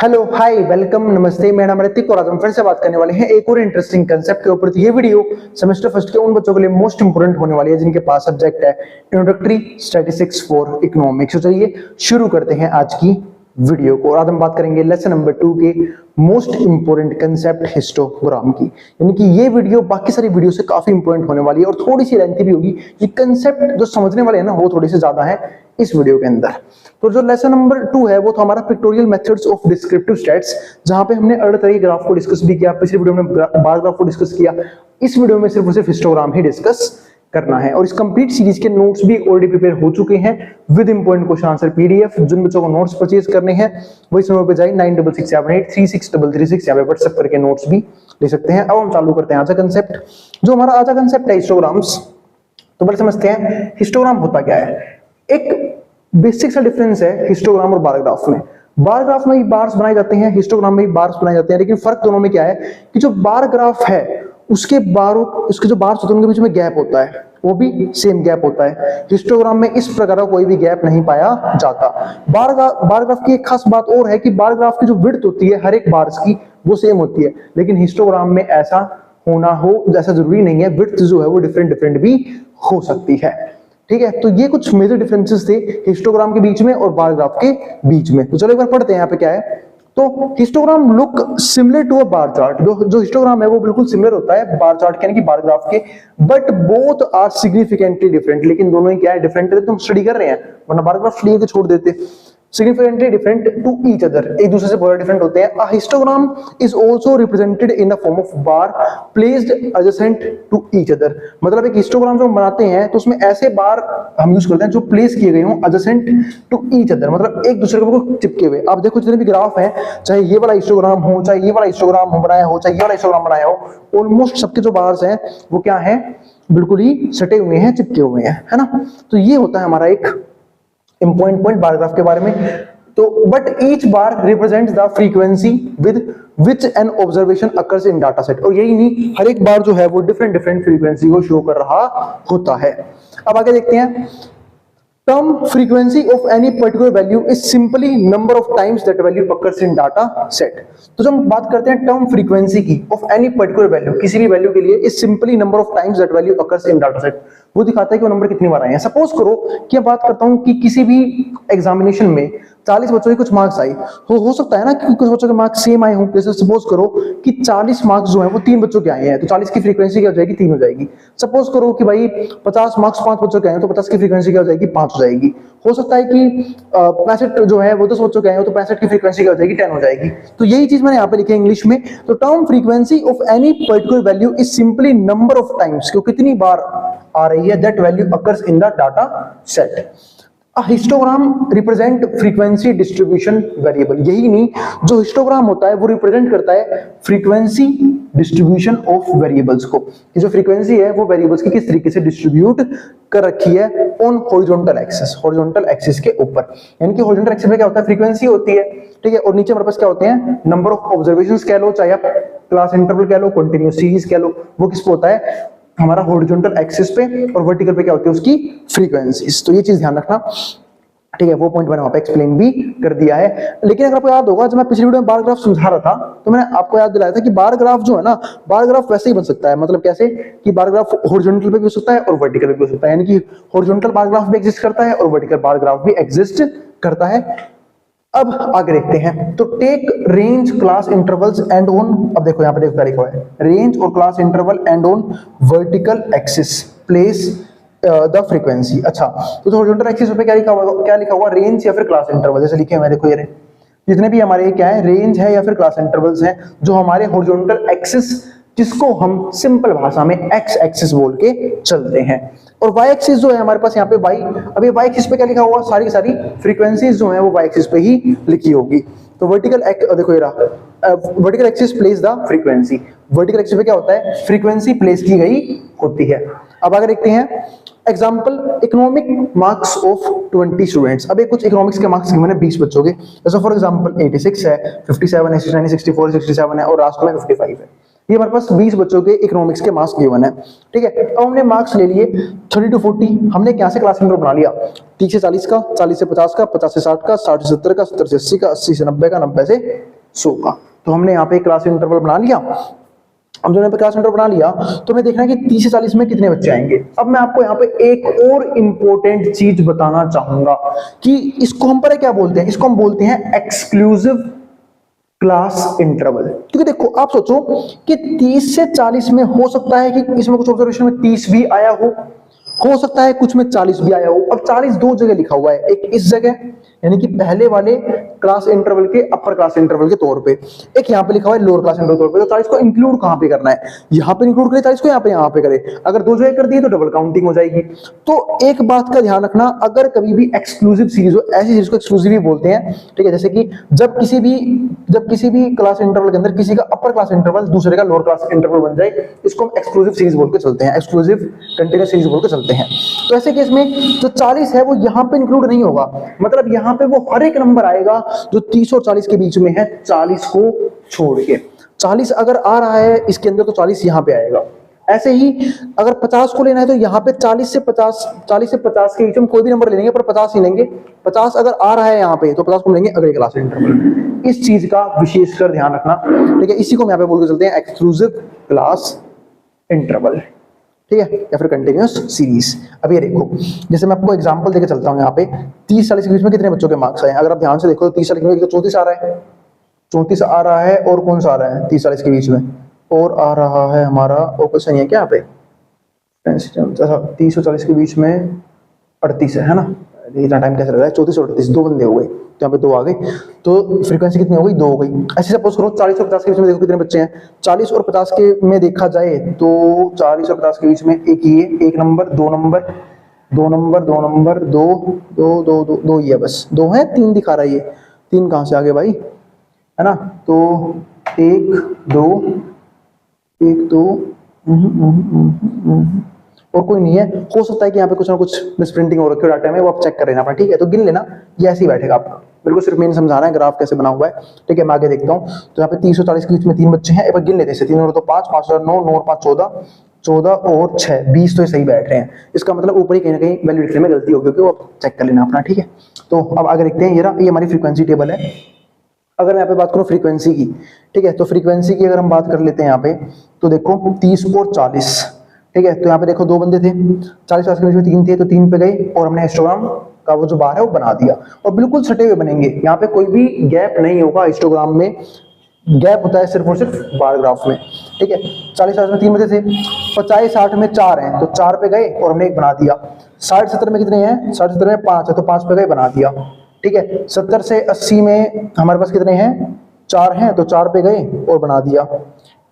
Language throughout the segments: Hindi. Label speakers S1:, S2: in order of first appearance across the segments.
S1: हेलो हाय वेलकम नमस्ते। मेरा नाम ऋतिक और आज हम फिर से बात करने वाले हैं एक और इंटरेस्टिंग कंसेप्ट के ऊपर। तो ये वीडियो सेमेस्टर फर्स्ट के उन बच्चों के लिए मोस्ट इंपोर्टेंट होने वाली है जिनके पास सब्जेक्ट है इंट्रोडक्टरी स्टैटिस्टिक्स फॉर इकोनॉमिक्स। तो चलिए शुरू करते हैं आज की वीडियो को। आज हम बात करेंगे लेसन नंबर 2 के मोस्ट इंपोर्टेंट कंसेप्ट हिस्टोग्राम की। यानी कि ये वीडियो बाकी सारी वीडियो से काफी इंपोर्टेंट होने वाली है और थोड़ी सी लेंथी भी होगी। ये कंसेप्ट जो समझने वाले हैं ना वो थोड़े से ज्यादा है इस वीडियो के अंदर। तो जो लेसन नंबर 2 है वो तो हमारा pictorial methods of descriptive stats, जहां पे हमने अलग तरह के ग्राफ को डिस्कस भी किया। पिछली वीडियो में बार ग्राफ को डिस्कस किया, इस वीडियो में सिर्फ और सिर्फ हिस्टोग्राम ही डिस्कस करना है। और इस कंप्लीट सीरीज के नोट्स भी ऑलरेडी प्रिपेयर हो चुके हैं with important question answer PDF. जिन बच्चों को नोट्स परचेज करने हैं वो इस नंबर पे जाइए 9667836336 यहाँ पे व्हाट्सएप करके नोट्स भी ले सकते हैं। अब हम चालू करते हैं आज का कंसेप्ट। जो हमारा आज का कंसेप्ट है हिस्टोग्राम्स, तो बड़े समझते हैं हिस्टोग्राम होता क्या है। एक बेसिक सा डिफरेंस है हिस्टोग्राम और बार ग्राफ में। बार ग्राफ में भी बार्स बनाए जाते हैं, हिस्टोग्राम में भी बार्स बनाए जाते हैं, लेकिन फर्क दोनों में क्या है कि जो बार ग्राफ है उसके जो बार्स होते हैं उनके बीच में गैप होता है, वो भी सेम गैप होता है। हिस्टोग्राम में इस प्रकार का कोई भी गैप नहीं पाया जाता। बार ग्राफ की एक खास बात और है कि बार ग्राफ की जो विड्थ होती है हर एक बार्स की वो सेम होती है, लेकिन हिस्टोग्राम में ऐसा होना हो जैसा जरूरी नहीं है। विड्थ जो है वो डिफरेंट भी हो सकती है। ठीक है, तो ये कुछ मेजर डिफरेंसेस थे हिस्टोग्राम के बीच में और बार ग्राफ के बीच में। तो चलो एक बार पढ़ते हैं यहाँ पे क्या है। तो histogram look similar to a bar chart. जो हिस्टोग्राम है वो बिल्कुल सिमिलर होता है बार चार्ट यानी कि बार ग्राफ के, but both are significantly different. लेकिन दोनों ही क्या है, डिफरेंट है। तुम स्टडी कर रहे हैं वरना बार ग्राफ स्टडी करके छोड़ देते। significantly different to each other, एक दूसरे से बहुत डिफरेंट होते हैं। A histogram is also represented in the form of bar placed adjacent to each other। मतलब एक हिस्टोग्राम जो हम बनाते हैं तो उसमें ऐसे बार हम यूज करते हैं जो प्लेस किए गए हों adjacent to each other, मतलब एक दूसरे को चिपके हुए। आप देखो जितने भी ग्राफ हैं, चाहे ये वाला हिस्टोग्राम हो, चाहे ये वाला हिस्टोग्राम हो बनाया हो, चाहे ये वाला हिस्टोग्राम बनाया हो, ऑलमोस्ट सबके जो बार्स हैं वो क्या है, बिल्कुल ही सटे हुए हैं, चिपके हुए हैं, है ना। तो ये होता है हमारा एक इंपॉर्टेंट पॉइंट बार ग्राफ के बारे में। तो but each bar represents the frequency with which N observation occurs in data set. और यही नहीं, हर एक बार जो है वो डिफरेंट फ्रीक्वेंसी को शो कर रहा होता है। अब आगे देखते हैं। term frequency of any particular value is simply number of times that value occurs in data set। तो जब हम बात करते हैं टर्म फ्रीक्वेंसी की of any particular value, किसी भी वैल्यू के लिए, is simply number of times that value occurs in data set। वो दिखाता है कि वो नंबर कितनी बार आए हैं। सपोज करो कि मैं बात करता हूं कि किसी भी एग्जामिनेशन में 40 बच्चों की कुछ मार्क्स आई हो सकता है ना कि कुछ बच्चों के मार्क्स सेम आए हों। जैसे सपोज करो कि 40 मार्क्स जो है वो 3 बच्चों के आए हैं, तो 40 की फ्रीक्वेंसी क्या हो जाएगी, 3 हो जाएगी। सपोज करो कि भाई 50 मार्क्स 5 बच्चों के आए हैं, तो 50 की फ्रीक्वेंसी क्या हो जाएगी, 5 हो जाएगी। हो सकता है कि 65 जो है वो 10 बच्चों के आए हैं, तो 65 की फ्रीक्वेंसी क्या हो जाएगी, 10 हो जाएगी। तो यही चीज मैंने यहाँ पे लिखी है इंग्लिश में। तो term frequency of any particular value is simply number of times, कि कितनी बार आ रही है, that value occurs in the data set. A histogram represent frequency distribution variable। यही नहीं, जो हिस्टोग्राम होता है वो रिप्रेजेंट करता है फ्रीक्वेंसी डिस्ट्रीब्यूशन ऑफ वेरिएबल्स को, कि जो फ्रीक्वेंसी है वो वेरिएबल्स की किस तरीके से डिस्ट्रीब्यूट कर रखी है ऑन हॉरिजॉन्टल एक्सिस के ऊपर। यानी कि हॉरिजॉन्टल एक्सिस पे क्या होता है, फ्रीक्वेंसी होती है, ठीक है, और नीचे हमारे पास क्या होते हैं, नंबर ऑफ ऑब्जर्वेशंस कह लो, चाहे आप क्लास इंटरवल कह लो, कंटिन्यूअस सीरीज कह लो, वो किस पे होता है, हमारा हॉरिजॉन्टल एक्सिस पे, और वर्टिकल पे क्या होती है उसकी फ्रीक्वेंसीज। तो ये चीज ध्यान रखना, ठीक है। वो पॉइंट मैंने वहां पे एक्सप्लेन भी कर दिया है। लेकिन अगर आपको याद होगा, जब मैं पिछली वीडियो में बार ग्राफ समझा रहा था तो मैंने आपको याद दिलाया था कि बार ग्राफ जो है ना, बार ग्राफ वैसे ही बन सकता है। मतलब कैसे कि बार ग्राफ हॉरिजॉन्टल पे भी हो सकता है और वर्टिकल पे भी हो सकता है। यानी कि हॉरिजॉन्टल बार ग्राफ भी एग्जिस्ट करता है और वर्टिकल बार ग्राफ भी एग्जिस्ट करता है। अब आगे देखते हैं। तो take range class intervals and on, अब देखो यहाँ पे देखो क्या लिखा हुआ है, रेंज और class interval and on vertical axis place the frequency. अच्छा, तो हॉरिजॉन्टल एक्सिस पे क्या लिखा हुआ, रेंज या फिर क्लास इंटरवल, जैसे लिखे हैं मेरे को ये जितने भी हमारे क्या है, रेंज है या फिर क्लास इंटरवल्स हैं, जो हमारे हॉरिजॉन्टल एक्सिस, जिसको हम सिंपल भाषा में एक्स एक्सिस बोल के चलते हैं। और वाई एक्सिस जो है हमारे पास यहाँ पे वाई, अब ये वाई एक्सिस पे क्या लिखा हुआ, सारी की सारी फ्रीक्वेंसीज जो है वो वाई एक्सिस पे ही लिखी होगी। तो वर्टिकल देखो ये रहा, vertical axis place the frequency. Vertical axis पे क्या होता है, फ्रीक्वेंसी प्लेस की गई होती है। अब अगर देखते हैं example, economic marks of 20 students. अब कुछ इकोनॉमिक्स के मार्क्स मैंने 20 बच्चों के, जैसे फॉर एग्जाम्पल 86 है, 57 है, 69 64 67 है और लास्ट में 55 है। ये हमारे पास 20 बच्चों के इकोनॉमिक्स के मार्क्स गिवन है, ठीक है। अब हमने मार्क्स ले लिए 30 to 40, हमने क्या से क्लास इंटरवल बना लिया 30 से 40 का, 40 से 50 का, 50 से 60 का, 60 से 70 का, 70 से 80 का, 80 से 90 का, 90 से 100 का। तो हमने यहाँ पे क्लास इंटरवल बना लिया। अब जो यहाँ पे क्लास इंटरवल बना लिया तो हमें देखना है कि 30 से 40 में कितने बच्चे आएंगे। अब मैं आपको यहाँ पे एक और इंपॉर्टेंट चीज बताना चाहूंगा कि इसको हम पर क्या बोलते हैं, इसको हम बोलते हैं एक्सक्लूसिव क्लास इंटरवल। क्योंकि देखो आप सोचो कि 30 से 40 में हो सकता है कि इसमें कुछ ऑब्जर्वेशन में 30 भी आया हो सकता है कुछ में 40 भी आया हो। अब 40 दो जगह लिखा हुआ है, एक इस जगह यानी कि पहले वाले क्लास इंटरवल के अपर क्लास इंटरवल के तौर पे, एक यहाँ पे लिखा हुआ है लोअर क्लास इंटरवल तौर पे। तो 40 को इंक्लूड कहाँ पे करना है, यहाँ पे इंक्लूड करे 40 को, यहाँ पे करे। अगर दो जगह कर दिए तो डबल काउंटिंग हो जाएगी। तो एक बात का ध्यान रखना, अगर कभी भी एक्सक्लूसिव सीरीज हो, ऐसी सीरीज को एक्सक्लूसिव ही बोलते हैं, ठीक है। जैसे कि जब किसी भी क्लास इंटरवल के अंदर किसी का अपर क्लास इंटरवल दूसरे का लोअर क्लास इंटरवल बन जाए, इसको हम एक्सक्लूसिव सीरीज बोल के चलते हैं, एक्सक्लूसिव कंटीन्यूअस सीरीज बोल के चलते हैं। तो ऐसे केस में जो 40 है वो यहाँ पे इंक्लूड नहीं होगा, मतलब यहाँ पे वो हर एक नंबर आएगा जो 30 और 40 के बीच में है, 40 को छोड़ के। 40 अगर आ रहा है इसके अंदर तो 40 यहाँ पे आएगा। ऐसे ही अगर 50 को लेना है तो यहाँ पे 40 से 50 के बीच में कोई भी नंबर ले लेंगे, पर 50 ही लेंगे। 50 अगर आ रहा है यहाँ पे तो 50 को लेंगे अगले क्लास इंटरवल। इस चीज का विशेषकर ध्यान रखना, ठीक है। इसी को हम यहाँ पे बोल के चलते हैं एक्सक्लूसिव क्लास इंटरवल, ठीक है, या फिर कंटिन्यूअस सीरीज। अब ये देखो, जैसे मैं आपको एग्जांपल देके चलता हूँ यहाँ पे 30-40 के बीच में कितने बच्चों के मार्क्स आए। अगर आप ध्यान से देखो तो 30-40 में 34 आ रहा है, 34 आ रहा है। और कौन सा आ रहा है 30-40 के बीच में, और आ रहा है हमारा, और कुछ नहीं है क्या यहाँ पे, 30 और 40 के बीच में 38 है ना। इतना टाइम कैसे लग रहा है, 34 और 38 दो बंदे हो गए, तो यहाँ पे 2 आ गए, तो फ्रीक्वेंसी कितनी हो गई, 2 हो गई। ऐसे सपोज करो 40 और 50 के बीच में देखो कितने बच्चे हैं। 40 और 50 के में देखा जाए तो 40 और 50 के बीच में एक ही है, एक नंबर, 2 नंबर, 2 नंबर, 2 नंबर, 2 2 2 2 2 ही है, बस 2 है, 3 दिखा रहा है ये, 3 कहाँ से आ गए भाई, है ना। तो 1 2 1 2 और कोई नहीं है। हो सकता है कि यहाँ पे कुछ ना कुछ मिसप्रिंटिंग हो रखी है डाटा में, वो आप चेक कर लेना अपना, ठीक है। तो गिन लेना, ये ऐसे ही बैठेगा आपका, बिल्कुल सिर्फ मैंने समझाना है ग्राफ कैसे बना हुआ है, ठीक है। मैं आगे देखता हूँ। तो यहाँ पे 30 और 40 के बीच में 3 बच्चे हैं, एक बार गिन लेते हैं। 3 और 2 5, 5 और 9, 9 और 5 14, 14 और 6 20, तो ये सही बैठ रहे हैं। इसका मतलब ऊपर ही कहीं ना कहीं वैल्यू लिखने में गलती होगी, क्योंकि वो चेक कर लेना अपना, ठीक है। तो अब आगे देखते हैं। ये हमारी फ्रीक्वेंसी टेबल है। अगर मैं यहाँ पे बात करूँ फ्रीक्वेंसी की, ठीक है, तो फ्रीक्वेंसी की अगर हम बात कर लेते हैं यहाँ पे, तो देखो 30 और 40, ठीक है। तो यहाँ पे देखो 2 बंदे थे, 40-50 के बीच में 3 थे, तो 3 पे गए और हमने हिस्टोग्राम का वो जो बार है वो बना दिया, और बिल्कुल सटे हुए बनेंगे। यहाँ पे कोई भी गैप नहीं होगा, हिस्टोग्राम में गैप होता है सिर्फ और सिर्फ बार ग्राफ में, ठीक है। 40-50 में 3 बंदे थे, 50-60 में 4 हैं, तो 4 पे गए और हमने 1 बना दिया। 60-70 में कितने हैं, 60-70 में 5 है, तो 5 पे गए बना दिया, ठीक है। 70 से 80 में हमारे पास कितने हैं, 4 हैं, तो 4 पे गए और बना दिया,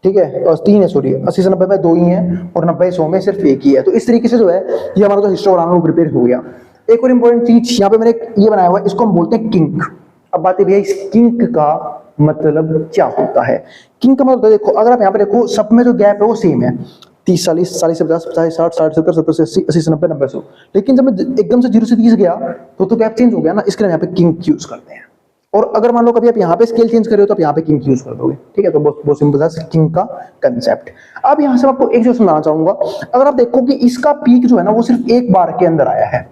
S1: ठीक है। और 3 है, सॉरी, 80 से 90 में 2 ही हैं, और 90-100 में सिर्फ 1 ही है। तो इस तरीके से जो है ये हमारा जो हिस्टोग्राम है वो प्रिपेयर हो गया। एक और इंपॉर्टेंट चीज यहाँ पे मैंने ये बनाया हुआ है, इसको हम बोलते हैं किंक। अब बात है भैया इस किंक का मतलब क्या होता है। किंक का मतलब देखो, अगर आप यहाँ पे देखो सब में जो गैप है वो सेम है, 30-40, 40-50, 50-60, 60-70, 70-80, 80-90, 90-100। लेकिन जब मैं एकदम से 0 से 30 गया तो गैप चेंज हो गया ना, इसके लिए यहाँ पे किंक यूज करते हैं। और अगर मान लो कभी आप यहाँ पे स्केल चेंज कर रहे हो तो आप यहाँ पे किंक यूज कर दोगे, ठीक है। तो बहुत सिंपल था किंक का कंसेप्ट। अब यहाँ से आपको एक चीज समझाना चाहूंगा, अगर आप देखो कि इसका पीक जो है ना वो सिर्फ एक बार के अंदर आया है।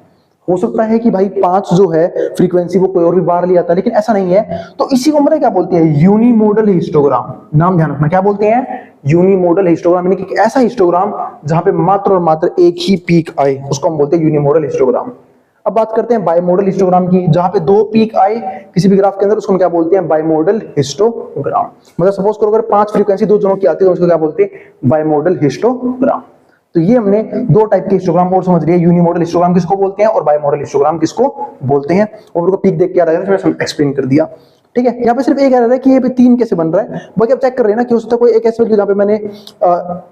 S1: हो सकता है कि भाई 5 जो है फ्रीक्वेंसी वो कोई और भी बार ले आता है, लेकिन ऐसा नहीं है। तो इसी को मतलब क्या बोलते हैं, यूनिमोडल हिस्टोग्राम। नाम ध्यान रखना, क्या बोलते हैं, यूनिमोडल हिस्टोग्राम, यानी कि ऐसा हिस्टोग्राम जहां पे मात्र और मात्र एक ही पीक आए, उसको हम बोलते हैं यूनिमोडल हिस्टोग्राम। अब बात करते हैं बाइमोडल हिस्टोग्राम की, जहां पे 2 पीक आए किसी भी ग्राफ के अंदर, उसको हम क्या बोलते हैं, बाइमोडल हिस्टोग्राम। मतलब सपोज करो अगर 5 फ्रीक्वेंसी 2 जनों की आती है तो उसको क्या बोलते हैं, बाइमोडल हिस्टोग्राम। तो ये हमने 2 टाइप के हिस्टोग्राम और समझ लिया, यूनिमोडल हिस्टोग्राम किसको बोलते हैं और बाइमोडल हिस्टोग्राम किसको बोलते हैं। और उनको पीक देख के आ रहा है, मैंने एक्सप्लेन कर दिया, ठीक है। यहाँ पे सिर्फ एक एरर है कि ये पे 3 कैसे बन रहा है, बाकी आप चेक कर रहे हैं ना कि हो सकता है कोई एक ऐसे वैल्यू जहाँ पे मैंने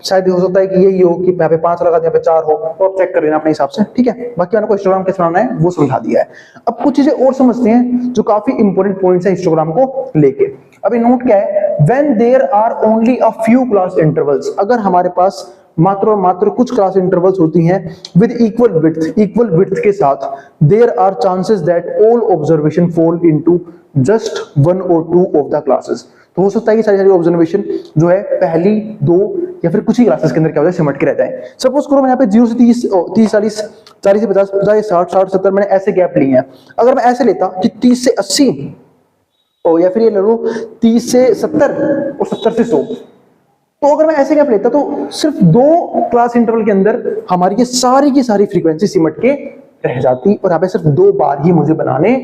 S1: शायद हो सकता है कि यही हो कि यहाँ पे 5 लगा, यहाँ पे 4 हो, तो आप चेक कर लेना अपने हिसाब से, ठीक है। बाकी मैंने को हिस्टोग्राम कैसे बनाना है वो समझा दिया है। अब कुछ चीजें और समझते हैं जो काफी इंपॉर्टेंट पॉइंट्स है हिस्टोग्राम को लेके। अभी नोट क्या है, when there are only a few class intervals, अगर हमारे पास मात्र और मात्र कुछ क्लास इंटरवल्स होती हैं विद इक्वल विड्थ के साथ, there are chances that all observation fall into just 1 और 2 ऑफ द क्लासेस। तो हो सकता है कि सारी सारी ऑब्जर्वेशन जो है पहली 2 या फिर कुछ ही क्लासेस के अंदर क्या हो जाए, सिमट के रह जाए। सपोज करो मैंने यहाँ पे 0 से 30, 30 40, 40 से 50, 50 से 60, 60 70 मैंने ऐसे गैप लिए हैं। अगर मैं ऐसे लेता कि 30 से 80 या फिर ये ले लो 30 से 70 और 70 से 100, तो अगर मैं ऐसे गैप लेता तो सिर्फ 2 क्लास इंटरवल के अंदर हमारी ये सारी की सारी फ्रीक्वेंसी सिमट के रह जाती और यहाँ पे सिर्फ 2 बार ही मुझे बनाने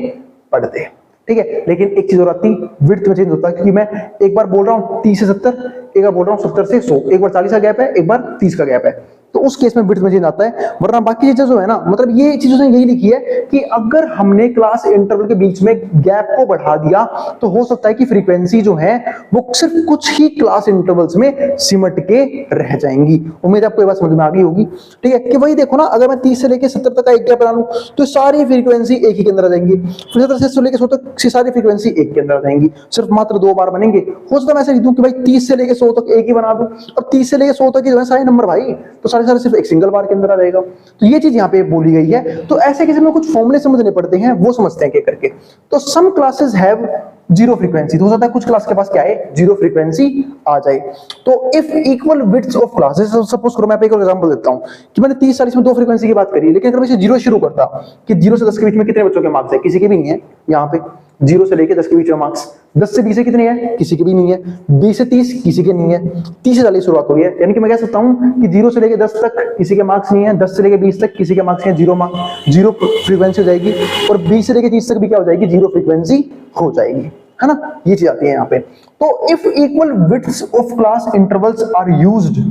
S1: पड़ते। ठीक है, लेकिन एक चीज और आती, विड्थ में चेंज होता है, क्योंकि मैं एक बार बोल रहा हूँ 30 से 70, एक बार बोल रहा हूँ 70 से 100, एक बार 40 का गैप है, एक बार 30 का गैप है, तो उस केस में विड्थ में चेंज आता है। वरना बाकी चीजें जो है ना, मतलब ये चीज उसने यही लिखी है कि अगर हमने क्लास इंटरवल के बीच में गैप को बढ़ा दिया तो हो सकता है कि फ्रीक्वेंसी जो है वो सिर्फ कुछ ही क्लास इंटरवल्स में सिमट के रह जाएंगी। उम्मीद है आपको ये बात समझ में आ गई होगी। ठीक है, कि वही देखो ना, अगर मैं 30 से लेके 70 तक का एक गैप बना लूं तो सारी फ्रीक्वेंसी एक ही के अंदर आ जाएंगी, फिर 70 से लेके 100 तक सारी फ्रीक्वेंसी एक के अंदर आ जाएंगी, सिर्फ मात्र 2 बार बनेंगे। हो सकता है मैं ऐसे लिख दूं कि भाई 30 से लेके 100 तक एक ही बना दूं, और 30 से लेके 100 तक की जो है सारे नंबर भाई, तो सारे सिर्फ एक सिंगल बार के अंदर आ जाएगा। तो ये चीज यहाँ पे बोली गई है। तो ऐसे किसी में कुछ फॉर्मूले समझने पड़ते हैं, वो समझते हैं क्या करके। तो सम क्लासेस हैव 0 फ्रीक्वेंसी, तो हो सकता है कुछ क्लास के पास क्या है, 0 फ्रीक्वेंसी आ जाए। तो if equal widths of classes, suppose करो मैं एक एग्जांपल देता हूं कि मैंने 30 40 में 2 फ्रीक्वेंसी की बात करी है, लेकिन अगर मैं इसे 0 शुरू करता कि 0 से 10 के बीच में कितने बच्चों के मार्क्स है, किसी के भी नहीं है। यहाँ पे 0 से लेके 10 के बीच में मार्क्स, 10 से 20 से कितने हैं, किसी के भी नहीं है। 20 से 30 किसी के नहीं है। 30 से 40 शुरुआत हो रही है, यानी कि मैं कह सकता हूं कि 0 से लेके 10 तक किसी के मार्क्स नहीं है, 10 से लेके 20 तक किसी के मार्क्स हैं, 0 फ्रीक्वेंसी हो जाएगी, और 20 से लेके 30 तक भी क्या हो जाएगी, 0 फ्रीक्वेंसी हो जाएगी, है ना। ये चीज आती है यहाँ पे। तो if equal widths of class intervals are used,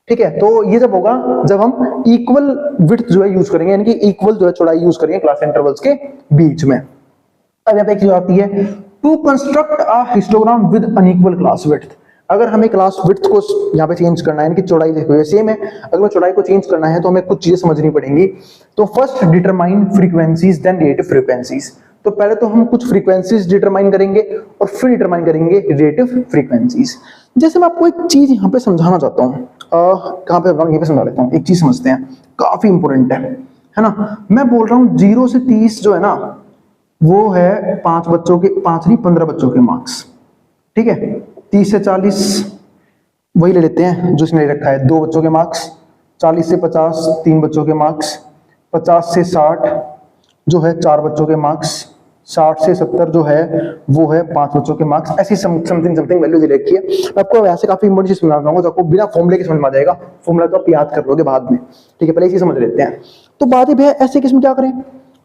S1: ठीक है, तो ये जब होगा जब हम इक्वल विड्थ जो है यूज करेंगे, यानी कि इक्वल जो है चौड़ाई यूज करेंगे क्लास इंटरवल्स के बीच में। अब यहाँ पे एक चीज आती है, to construct a histogram with unequal class width. अगर हमें क्लास विड्थ को यहाँ पे चेंज करना है, यानी कि चौड़ाई देखो सेम है, अगर चौड़ाई को चेंज करना है तो हमें कुछ चीजें समझनी पड़ेंगी। तो first determine frequencies then relative frequencies. तो पहले तो हम कुछ फ्रीक्वेंसीज डिटरमाइन करेंगे और फिर डिटरमाइन करेंगे रिलेटिव फ्रीक्वेंसीज। जैसे मैं आपको एक चीज यहाँ पे समझाना चाहता हूँ, कहाँ पे यहीं पे समझा लेता हूँ। एक चीज समझते हैं, काफी इंपॉर्टेंट है ना। मैं बोल रहा हूँ 0 से 30 जो है ना, वो है 5 बच्चों के, 5 नहीं 15 बच्चों के मार्क्स। ठीक है, 30 से 40 वही ले लेते हैं जो इसने ले रखा है, 2 बच्चों के मार्क्स। 40 से 50 3 बच्चों के मार्क्स। 50 से 60 जो है 4 बच्चों के मार्क्स। 60 से 70 जो है वो है 5 बच्चों के मार्क्स। ऐसी समथिंग वैल्यू दे रखी है। मैं आपको ऐसे काफी इंपॉर्टेंट चीज समझा रहा हूँ जो आपको बिना फॉर्मूले के समझ में आ जाएगा। फॉर्मूला तो आप याद कर लोगे बाद में, ठीक है, पहले इसी समझ लेते हैं। तो बात ये भैया ऐसे किस्म क्या करें,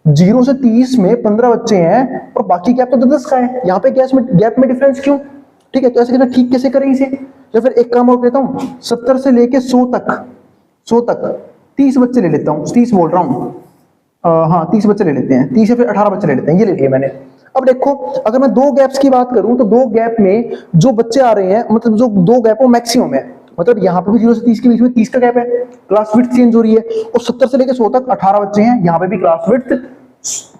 S1: 0 से 30 में 15 बच्चे हैं और बाकी गैप तो 10 का है, यहाँ पे गैप में डिफरेंस क्यों। ठीक है, तो ऐसे कहना ठीक कैसे करें इसे। या फिर एक काम और लेता हूँ, 70 से लेके 100 तक 30 बच्चे ले लेता हूँ, 30 बोल रहा हूँ, हाँ 30 बच्चे ले लेते हैं, 30 या फिर 18 बच्चे ले लेते हैं, ये ले लिए मैंने। अब देखो, अगर मैं 2 गैप्स की बात करूं तो 2 गैप में जो बच्चे आ रहे हैं, मतलब जो 2 गैप वो मैक्सिमम है, मतलब यहाँ पे भी 0 से 30 के बीच में 30 का गैप है, क्लास विड्थ चेंज हो रही है। और 70 से लेकर 100 तक 18 बच्चे हैं, यहाँ पे भी क्लास विड्थ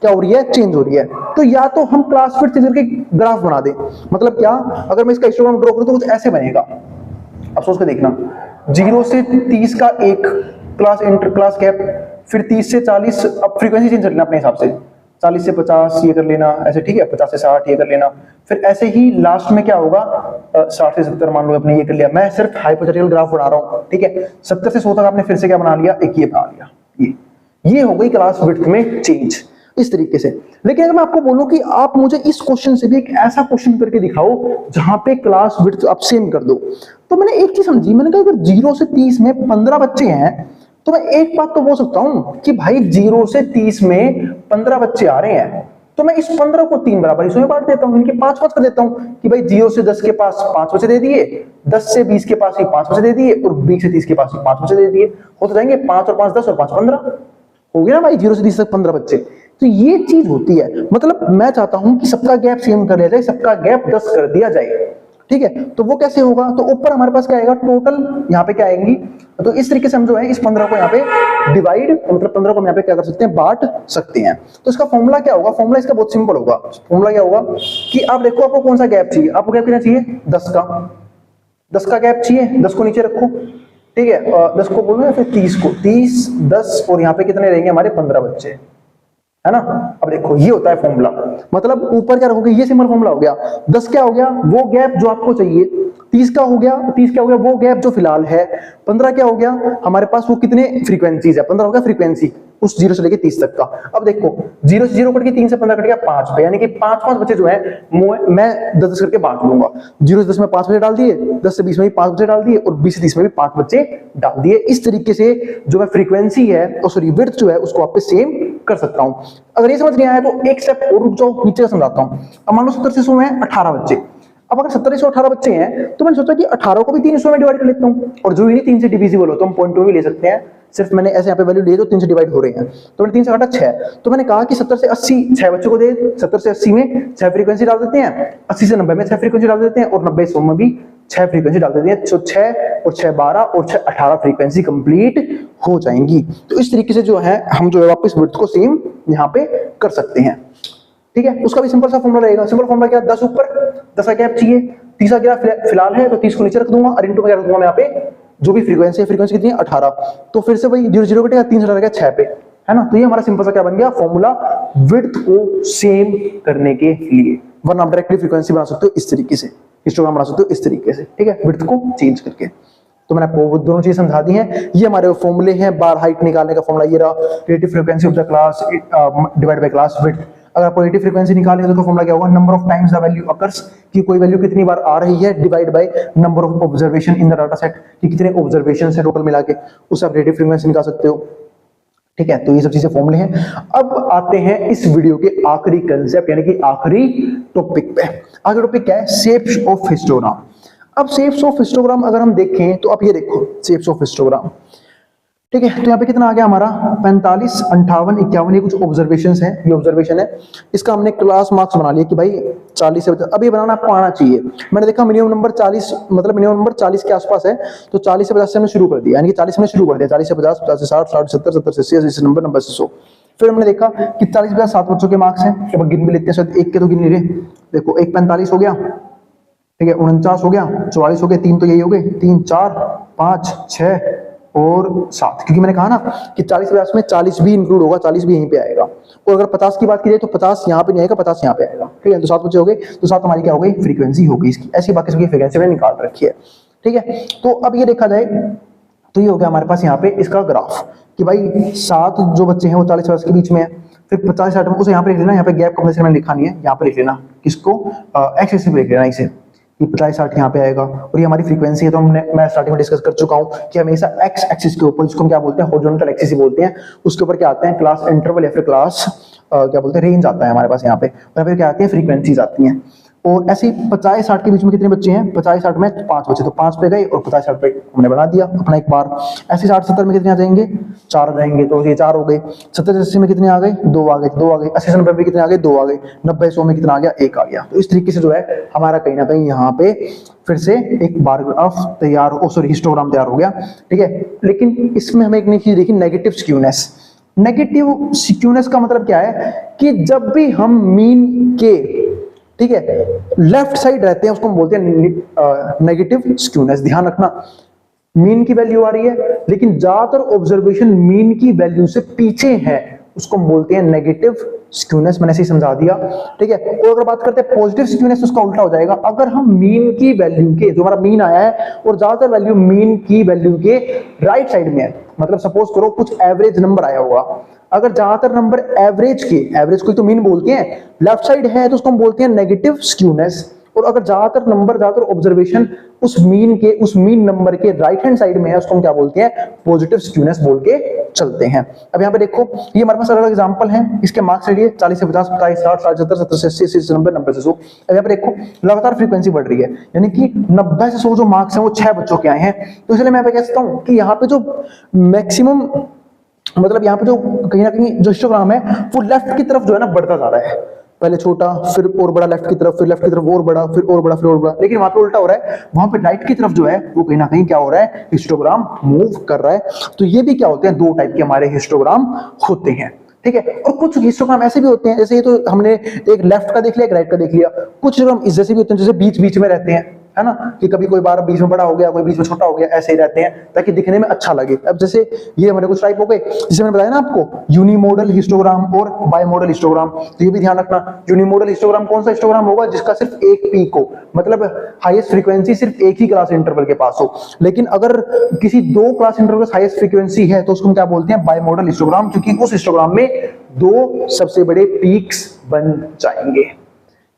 S1: क्या हो रही है, चेंज हो रही है। तो या तो हम क्लास विड्थ चेंज करके ग्राफ बना दें, मतलब क्या, अगर मैं इसका हिस्टोग्राम ड्रॉ करूं तो कुछ ऐसे बनेगा। अब सोच के देखना, 0 से 30 का एक क्लास इंटर क्लास गैप, फिर 30 से 40, अब फ्रीक्वेंसी चेंज कर लेना अपने हिसाब से, 40 से 50 ये कर लेना ऐसे, ठीक है, 50 से 60 ये कर लेना, फिर ऐसे ही लास्ट में क्या होगा, 60 से 70 मान लो अपने ये कर लिया। मैं सिर्फ हाइपोथेटिकल ग्राफ बना रहा हूँ, ठीक है। 70 से 100 तक आपने फिर से क्या बना लिया, एक ये बना लिया, ये हो गई क्लास विड्थ में चेंज, इस तरीके से। लेकिन अगर मैं आपको बोलूं कि आप मुझे इस क्वेश्चन से भी एक ऐसा क्वेश्चन करके दिखाओ जहां पे क्लास विड्थ आप सेम कर दो, तो मैंने एक चीज समझी, मैंने कहा अगर 0 से 30 में 15 बच्चे हैं तो मैं एक बात तो बोल सकता हूं कि भाई 0 से 30 में 15 बच्चे आ रहे हैं, तो मैं इस 15 को 3 बराबर हिस्सों में बांट देता हूं, इनके 5-5 कर देता हूं कि भाई 0 से 10 के पास 5 बच्चे दे दिए, 10 से 20 के पास भी 5 बच्चे दे दिए, और 20 से 30 के पास भी 5 बच्चे दे दिए, हो तो जाएंगे 5 और 5 10 और 5 15, हो गया ना भाई 0 से 30 तक 15 बच्चे। तो ये चीज होती है, मतलब मैं चाहता हूं कि सबका गैप सेम कर लिया जाए, सबका गैप 10 कर दिया जाए, ठीक है। तो वो कैसे होगा, तो ऊपर हमारे पास क्या आएगा, टोटल यहाँ पे क्या आएंगी, तो इस तरीके से हम जो है इस 15 को यहाँ पे डिवाइड, मतलब 15 को हम यहाँ पे क्या कर सकते हैं, बांट सकते हैं। तो इसका फॉर्मूला क्या होगा, फॉर्मूला इसका बहुत सिंपल होगा। फॉर्मूला क्या होगा कि आप देखो आपको कौन सा गैप चाहिए, आपको गैप कितना चाहिए, 10 का गैप चाहिए, 10 को नीचे रखो, ठीक है, 10 को बोलूं या फिर 30 को, 30 10 और यहाँ पे कितने रहेंगे हमारे 15 बच्चे, है ना। अब देखो ये होता है फॉर्मूला, मतलब ऊपर क्या रखोगे, ये सिंपल फॉर्मूला हो गया। 10 क्या हो गया, वो गैप जो आपको चाहिए। 30 का हो गया, 30 क्या हो गया, वो गैप जो फिलहाल है। 15 क्या हो गया हमारे पास, वो कितने फ्रीक्वेंसीज है, 15 हो गया फ्रीक्वेंसी उस 0 से लेके 30 तक का। अब देखो 0 से 0 कट के 3 से 15 कट गया 5 पे, यानी कि 5 बच्चे जो है मैं 10 करके बांट लूंगा। 0 से 10 में 5 बच्चे डाल दिए, 10 से 20 में भी 5 बच्चे डाल दिए, और 20 से 30 में भी 5 बच्चे डाल दिए। इस तरीके से जो है फ्रीक्वेंसी है और सॉरी विड्थ जो है उसको आप सेम कर सकता हूं। अगर ये समझ नहीं आया तो एक स्टेप और रुक जाओ, नीचे का समझाता हूं। अब मान लो 70 से 100 में 18 बच्चे। अब अगर 70 से 18 बच्चे हैं तो मैंने सोचा कि 18 को भी 3 हिस्सों में डिवाइड कर लेता हूं, और जो ही नहीं 3 से डिविजिबल हो तो हम पॉइंट टू भी ले सकते हैं। सिर्फ मैंने ऐसे यहाँ पे वैल्यू लिए तो 3 से डिवाइड हो रहे हैं, तो मैंने 3 से घटा 6। तो मैंने कहा कि 70 से 80 6 बच्चों को दे, 70 से 80 में 6 फ्रीक्वेंसी डाल देते हैं, 80 से 90 में 6 फ्रीक्वेंसी डाल देते हैं, और 90 से 100 में भी 6 फ्रीक्वेंसी डाल देते हैं। तो 6 और 6 12 और 6 18 फ्रीक्वेंसी कंप्लीट हो जाएंगी। तो इस तरीके से जो है हम जो है वापस विड्थ को सेम यहाँ पे कर सकते हैं। ठीक है, उसका भी सिंपल सा फॉर्मूला रहेगा। सिंपल फॉर्मूला क्या, 10 ऊपर 10 का गैप चाहिए, 30 का गैप फिलहाल है तो 30 को नीचे रख दूंगा, और इनटू में क्या रख दूंगा मैं यहाँ पे जो भी फ्रीक्वेंसी है, फ्रीक्वेंसी कितनी है 18। तो फिर से वही 0 0 कटेगा, 3 से गया 6 पे, है ना। तो ये हमारा सिंपल सा क्या बन गया फॉर्मूला विड्थ को सेम करने के लिए। वरना आप डायरेक्टली फ्रीक्वेंसी बना सकते हो इस तरीके से, हिस्टोग्राम बना सकते हो इस तरीके से, ठीक है, विड्थ को चेंज करके। तो मैंने आपको वो दोनों चीज समझा दी हैं। ये हमारे फॉर्मूले हैं, बार हाइट निकालने का फॉर्मूला ये रहा, relative frequency of the class divide by class width. अगर आपको रिलेटिव फ्रीक्वेंसी निकालनी है तो फॉर्मूला क्या होगा, number of times the value occurs, कि कोई वैल्यू कितनी बार आ रही है, divide by number of observation in the data set, कि कितने ऑब्जर्वेशन है टोटल मिला के, उससे आप रिलेटिव फ्रीक्वेंसी निकाल सकते हो। ठीक है, तो ये सब चीजें फॉर्मूले हैं। अब आते हैं इस वीडियो के आखिरी कंसेप्ट यानी कि आखिरी टॉपिक पे। आखिरी टॉपिक क्या है, शेप्स ऑफ हिस्टोग्राम। अब शेप्स ऑफ हिस्टोग्राम अगर हम देखें तो आप ये देखो शेप्स ऑफ हिस्टोग्राम, ठीक है। तो यहाँ पे कितना आ गया हमारा 45 58 51, ये कुछ ऑब्जर्वेशंस हैं, ये ऑब्जर्वेशन है। इसका हमने क्लास मार्क्स बना लिया कि भाई 40 से अब ये बनाना आपको आना चाहिए। मैंने देखा मिनिमम नंबर 40, मतलब मिनिमम नंबर 40 के आसपास है, तो 40 से 50 से हमने शुरू कर दिया, यानी कि 40 में शुरू कर दिया, 40 से 50 50 से 60 60 70 70 से 80 80 से 90 90 से 100। फिर हमने देखा कि 40 50 7 बच्चों के मार्क्स हैं, अब गिन भी लेते हैं, शायद एक के तो गिन नहीं रहे। देखो एक 45 हो गया, ठीक है, 49 हो गया, 44 हो गए, 3 तो यही हो गए, 3 4 5 6 और 7, क्योंकि मैंने कहा ना कि 40 50 में 40 भी इंक्लूड होगा, 40 भी यहीं पे आएगा। और अगर 50 की बात की जाए तो 50 यहाँ पे नहीं आएगा, 50 यहाँ पे आएगा, ठीक है। तो 7 बच्चे हो गए, तो 7 हमारी क्या हो गई, फ्रीक्वेंसी हो गई इसकी। ऐसी बाकी सबकी फ्रीक्वेंसी मैंने निकाल रखी है, ठीक है। तो अब ये देखा जाए तो ये हो गया हमारे पास यहाँ पे इसका ग्राफ कि भाई 7 जो बच्चे हैं वो 40 50 के बीच में है। फिर 50 60 में उसे यहाँ पे लिख लेना, यहाँ पे गैप कंप्रेशन मैंने लिखा नहीं है, यहाँ पे लिख लेना किसको, एक्स एक्सिस पे लिख लेना इसे, ये 50 60 यहाँ पे आएगा। और ये हमारी फ्रीक्वेंसी है, तो मैं स्टार्टिंग में डिस्कस कर चुका हूँ कि हमेशा एक्स एक्सिस के ऊपर, जिसको हम क्या बोलते हैं हॉरिजॉन्टल एक्सिस ही बोलते हैं, उसके ऊपर क्या आते हैं क्लास इंटरवल या फिर क्लास क्या बोलते हैं रेंज आता है हमारे पास यहाँ पे, और फिर क्या आती है फ्रीक्वेंसीज आती हैं। और ऐसे ही 50 60 के बीच में कितने बच्चे हैं, 50 60 में 5 बच्चे, तो 5 पे गए और 50 60 पे हमने बना दिया अपना एक बार। ऐसे 60 70 में कितने आ जाएंगे, 4 आ जाएंगे, तो ये 4 हो गए। 70 80 में कितने आ गए, 2 आ गए, 2 आ गए। 80 से 90 में कितने आ गए, 2 आ गए। 90 100 में कितना आ गया, 1 आ गया। तो इस तरीके से जो है हमारा कहीं ना कहीं यहाँ पे फिर से एक बार ग्राफ तैयार, सॉरी हिस्टोग्राम तैयार हो गया, ठीक है। लेकिन इसमें हमें एक नई चीज देखी, नेगेटिव स्क्यूनेस। नेगेटिव स्क्यूनेस का मतलब क्या है कि जब भी हम मीन के, ठीक है, लेफ्ट साइड रहते हैं उसको हम बोलते हैं नेगेटिव स्क्यूनेस। ध्यान रखना, मीन की वैल्यू आ रही है लेकिन ज्यादातर ऑब्जर्वेशन मीन की वैल्यू से पीछे है, उसको हम बोलते हैं नेगेटिव स्क्यूनेस। मैंने ऐसे ही समझा दिया, ठीक है। और अगर बात करते हैं पॉजिटिव स्क्यूनेस, उसका उल्टा हो जाएगा। अगर हम मीन की वैल्यू के, जो हमारा मीन आया है और ज्यादातर वैल्यू मीन की वैल्यू के राइट साइड में है, मतलब सपोज करो कुछ एवरेज नंबर आया होगा, अगर ज्यादातर नंबर एवरेज के, एवरेज को तो मीन बोलते हैं, लेफ्ट साइड है तो उसको हम बोलते हैं नेगेटिव स्क्यूनेस। और अगर ज्यादातर नंबर, ज्यादातर ऑब्जर्वेशन उस मीन के, उस मीन नंबर के राइट हैंड साइड में है, उसको हम क्या बोलते हैं, पॉजिटिव स्क्यूनेस बोल के चलते हैं। अब यहाँ पे देखो, ये हमारे पास अलग एग्जांपल है, इसके मार्क्स रेडियो 40 से 50 50 60 60 70 70 से 80 80 से 90 90 से 100। अब यहाँ पे देखो लगातार फ्रीक्वेंसी बढ़ रही है, यानी कि 90 से 100 जो मार्क्स हैं वो 6 बच्चों के आए हैं। तो इसलिए मैं कह सकता हूँ कि यहाँ पे जो मैक्सिमम, मतलब यहाँ पे जो कहीं ना कहीं जो हिस्टोग्राम है वो लेफ्ट की तरफ जो है ना बढ़ता जा रहा है, पहले छोटा फिर और बड़ा लेफ्ट की तरफ, फिर लेफ्ट की तरफ और बड़ा, फिर और बड़ा, फिर और बड़ा। लेकिन वहां पे उल्टा हो रहा है, वहां पे राइट की तरफ जो है वो कहीं ना कहीं क्या हो रहा है, हिस्टोग्राम मूव कर रहा है। तो ये भी क्या होते हैं, 2 टाइप के हमारे हिस्टोग्राम होते हैं, ठीक है। और कुछ हिस्टोग्राम ऐसे भी होते हैं, जैसे ये तो हमने एक लेफ्ट का देख लिया, एक राइट का देख लिया। कुछ हिस्टोग्राम इस जैसे भी होते हैं, जैसे बीच बीच में रहते हैं, है ना, कि कभी कोई बार बीच में बड़ा हो गया, कोई बीच में छोटा हो गया, ऐसे ही रहते हैं ताकि दिखने में अच्छा लगे। अब जैसे ये हमारे कुछ टाइप हो गए, जैसे मैंने बताया ना आपको, यूनिमोडल हिस्टोग्राम और बाइमोडल हिस्टोग्राम, तो ये भी ध्यान रखना। यूनिमोडल हिस्टोग्राम कौन सा हिस्टोग्राम होगा, जिसका सिर्फ एक पीक हो, मतलब हाईएस्ट फ्रीक्वेंसी सिर्फ एक ही क्लास इंटरवल के पास हो। लेकिन अगर किसी दो क्लास इंटरवल का हाईएस्ट फ्रीक्वेंसी है तो उसको हम क्या बोलते हैं, बाइमोडल हिस्टोग्राम, क्योंकि उस हिस्टोग्राम में दो सबसे बड़े पीक्स बन जाएंगे।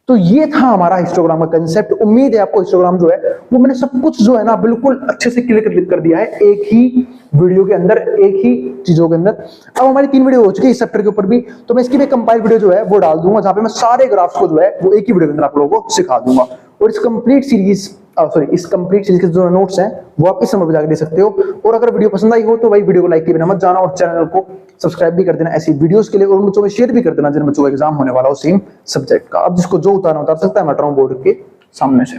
S1: तो ये था हमारा हिस्टोग्राम का कंसेप्ट। उम्मीद है आपको हिस्टोग्राम जो है वो मैंने सब कुछ जो है ना बिल्कुल अच्छे से क्लियर कर दिया है एक ही वीडियो के अंदर, एक ही चीजों के अंदर। अब हमारी 3 वीडियो हो चुकी है इस चैप्टर के ऊपर भी, तो मैं इसकी भी कंपाइल वीडियो जो है वो डाल दूंगा, जहां पे मैं सारे ग्राफ्स को जो है वो एक ही वीडियो के अंदर आप लोगों को सिखा दूंगा। और इस कंप्लीट सीरीज के जो नोट्स हैं वो आप इस समय पे जाकर दे सकते हो। और अगर वीडियो पसंद आई हो तो भाई वीडियो को लाइक किए बिना मत जाना, और चैनल को सब्सक्राइब भी कर देना ऐसी वीडियोस के लिए, और बच्चों में शेयर भी कर देना जिन बच्चों का एग्जाम होने वाला हो सेम सब्जेक्ट का। अब जिसको जो उतारना उतार सकता है, मैं बोर्ड के सामने से।